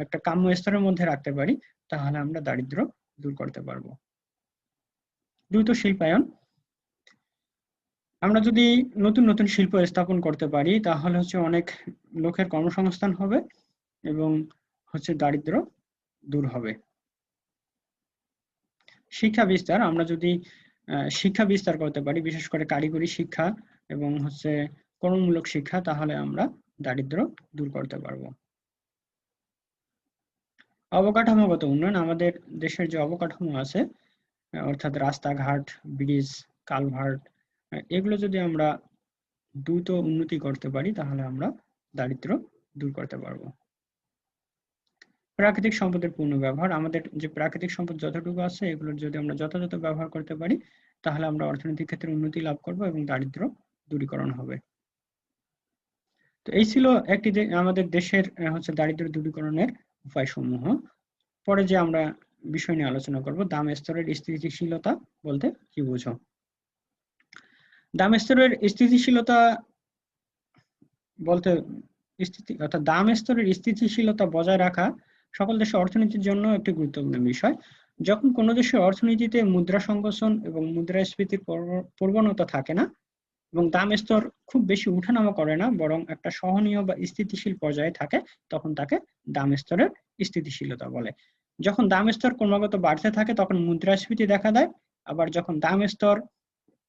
একটা কাম্য স্তরের মধ্যে রাখতে পারি তাহলে আমরা দারিদ্র দূর করতে পারবো। দ্রুত শিল্পায়ন, আমরা যদি নতুন নতুন শিল্প স্থাপন করতে পারি তাহলে হচ্ছে অনেক লোকের কর্মসংস্থান হবে এবং হচ্ছে দারিদ্র দূর হবে। শিক্ষা বিস্তার, আমরা যদি শিক্ষা বিস্তার করতে পারি বিশেষ করে কারিগরি শিক্ষা এবং হচ্ছে কর্মমূলক শিক্ষা তাহলে আমরা দারিদ্র দূর করতে পারবো। অবকাঠামোগত উন্নয়ন, আমাদের দেশের যে অবকাঠামো আছে অর্থাৎ রাস্তাঘাট, ব্রিজ, কালভার্ট, এগুলো যদি আমরা দ্রুত উন্নতি করতে পারি তাহলে আমরা দারিদ্র দূর করতে পারবো। প্রাকৃতিক সম্পদের পূর্ণ ব্যবহার, আমাদের যে প্রাকৃতিক সম্পদ যতটুকু আছে এগুলোর যদি আমরা যথাযথ ব্যবহার করতে পারি তাহলে আমরা অর্থনৈতিক ক্ষেত্রে উন্নতি লাভ করব এবং দারিদ্র দূরীকরণ হবে। তো এই ছিল একটি আমাদের দেশের হচ্ছে দারিদ্র দূরীকরণের উপায়সমূহ। পরে যে আমরা বিষয় নিয়ে আলোচনা করব, দাম স্তরের স্থিতিশীলতা বলতে কি বুঝো? দাম স্তরের স্থিতিশীলতা বলতে অর্থাৎ দাম স্তরের স্থিতিশীলতা বজায় রাখা সকল দেশের অর্থনীতির জন্য একটি গুরুত্বপূর্ণ বিষয়। যখন কোনো দেশের অর্থনীতিতে মুদ্রা সংকোচন এবং মুদ্রাস্ফীতির প্রবণতা থাকে না এবং দাম স্তর খুব বেশি উঠানামা করে না বরং একটা সহনীয় বা স্থিতিশীল পর্যায়ে থাকে তখন তাকে দাম স্তরের স্থিতিশীলতা বলে। যখন দাম স্তর ক্রমাগত বাড়তে থাকে তখন মুদ্রাস্ফীতি দেখা দেয়, আবার যখন দাম স্তর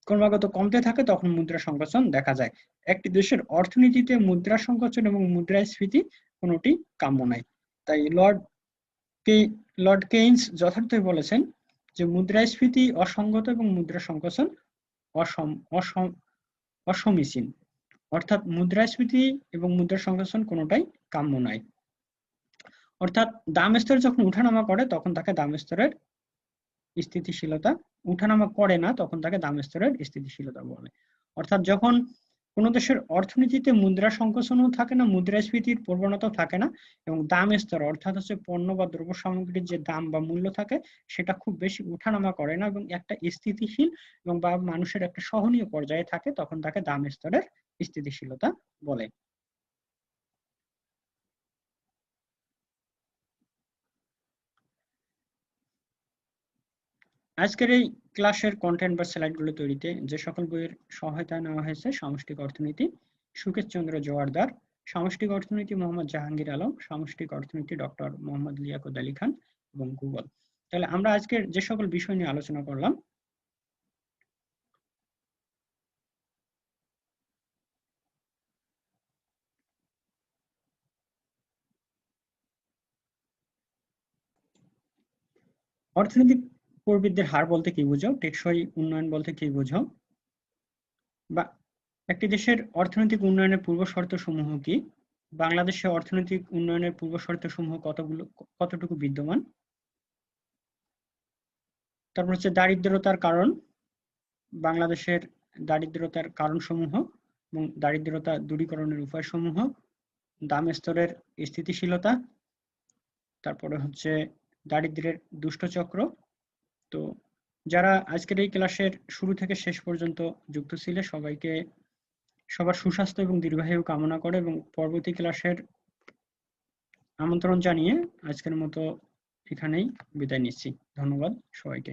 ক্রমাগত কমতে থাকে তখন মুদ্রা সংকোচন দেখা যায়। একটি দেশের অর্থনীতিতে মুদ্রা সংকোচন এবং মুদ্রাস্ফীতি কোনোটি কাম্য নয়। তাই লর্ড কেইনস যথার্থই বলেছেন যে মুদ্রাস্ফীতি অসঙ্গত এবং মুদ্রা সংকোচন অসমীচীন, অর্থাৎ মুদ্রাস্ফীতি এবং মুদ্রা সংকোচন কোনোটাই কাম্য নয়। অর্থাৎ দাম স্তর যখন উঠানামা করে তখন তাকে দাম স্তরের স্থিতিশীলতা, উঠানামা করে না তখন তাকে দাম স্তরের স্থিতিশীলতা বলে। অর্থাৎ যখন কোনো দেশের অর্থনীতিতে মুদ্রা সংকোচনও থাকে না, মুদ্রাস্ফীতির প্রবণতাও থাকে না, এবং দাম স্তর অর্থাৎ হচ্ছে পণ্য বা দ্রব্য সামগ্রীর যে দাম বা মূল্য থাকে সেটা খুব বেশি উঠানামা করে না এবং একটা স্থিতিশীল এবং বা মানুষের একটা সহনীয় পর্যায়ে থাকে, তখন তাকে দাম স্তরের স্থিতিশীলতা বলে। আজকের এই ক্লাসের কন্টেন্ট বা স্লাইডগুলো তৈরিতে যে সকল বইয়ের সহায়তা নেওয়া হয়েছে: সামষ্টিক অর্থনীতি সুকেশ চন্দ্র জোয়ারদার, সামষ্টিক অর্থনীতি মোহাম্মদ জাহাঙ্গীর আলম, সামষ্টিক অর্থনীতি ডক্টর মোহাম্মদ লিয়াকত আলী খান এবং গুগল। তাহলে আমরা আজকের যে সকল বিষয় নিয়ে আলোচনা করলাম, অর্থনৈতিক প্রবৃদ্ধির হার বলতে কি বুঝো, টেকসই উন্নয়ন বলতে কি বুঝো, বা একটি দেশের অর্থনৈতিক উন্নয়নের পূর্ব শর্ত সমূহ কি, বাংলাদেশে অর্থনৈতিক উন্নয়নের পূর্ব শর্ত সমূহ কতটুকু বিদ্যমান, তারপর হচ্ছে দারিদ্রতার কারণ, বাংলাদেশের দারিদ্রতার কারণসমূহ এবং দারিদ্রতা দূরীকরণের উপায়সমূহ, দাম স্তরের স্থিতিশীলতা, তারপরে হচ্ছে দারিদ্র্যের দুষ্ট চক্র। তো যারা আজকের এই ক্লাসের শুরু থেকে শেষ পর্যন্ত যুক্ত ছিলে সবাইকে সবার সুস্বাস্থ্য এবং দীর্ঘায়ু কামনা করে এবং পরবর্তী ক্লাসের আমন্ত্রণ জানিয়ে আজকের মতো এখানেই বিদায় নিচ্ছি। ধন্যবাদ সবাইকে।